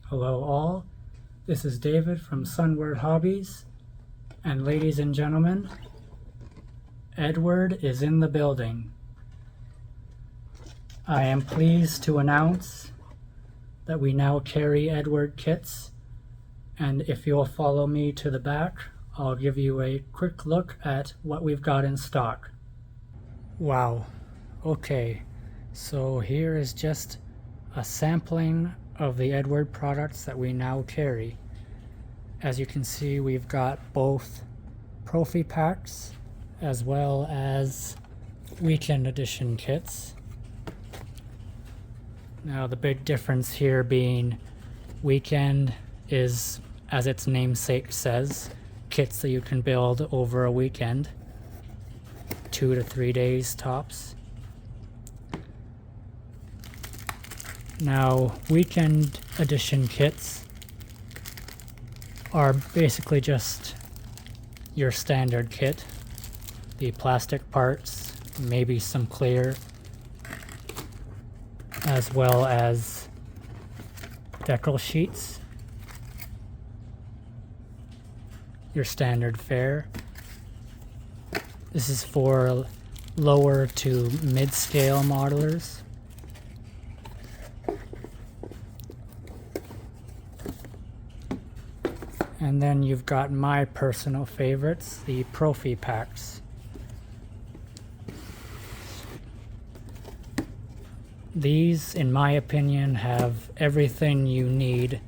Hello all, this is David from Sunward Hobbies, and ladies and gentlemen, Edward is in the building. I am pleased to announce that we now carry Eduard kits, and if you'll follow me to the back, I'll give you a quick look at what we've got in stock. Wow, okay, so here is just a sampling of the Eduard products that we now carry. As you can see, we've got both Profi packs as well as weekend edition kits. Now the big difference here being weekend is, as its namesake says, kits that you can build over a weekend, 2 to 3 days tops. Now, weekend edition kits are basically just your standard kit. The plastic parts, maybe some clear, as well as decal sheets. Your standard fare. This is for lower to mid-scale modelers. And then you've got my personal favorites, the Profi packs. These, in my opinion, have everything you need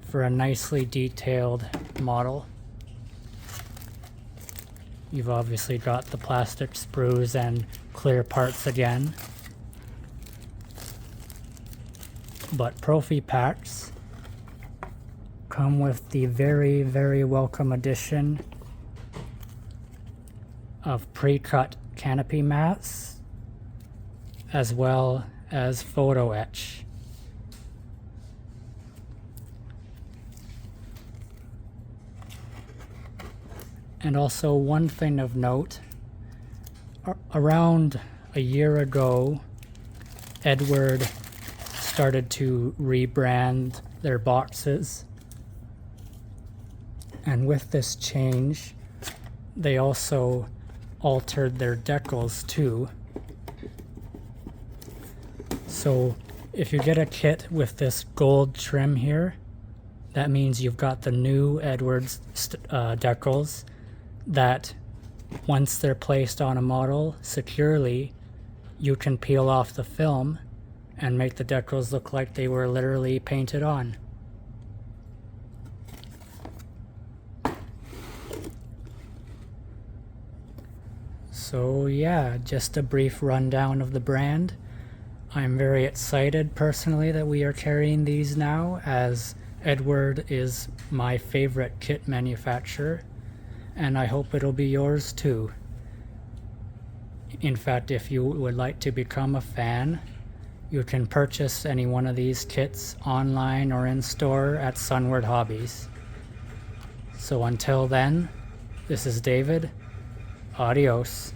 for a nicely detailed model. You've obviously got the plastic sprues and clear parts again. But Profi packs come with the very, very welcome addition of pre-cut canopy mats as well as photo etch. And also one thing of note, around a year ago, Eduard started to rebrand their boxes. And with this change, they also altered their decals too. So if you get a kit with this gold trim here, that means you've got the new Eduard's decals that once they're placed on a model securely, you can peel off the film and make the decals look like they were literally painted on. So yeah, just a brief rundown of the brand. I'm very excited personally that we are carrying these now, as Eduard is my favorite kit manufacturer, and I hope it'll be yours too. In fact, if you would like to become a fan, you can purchase any one of these kits online or in store at Sunward Hobbies. So until then, this is David. Adios.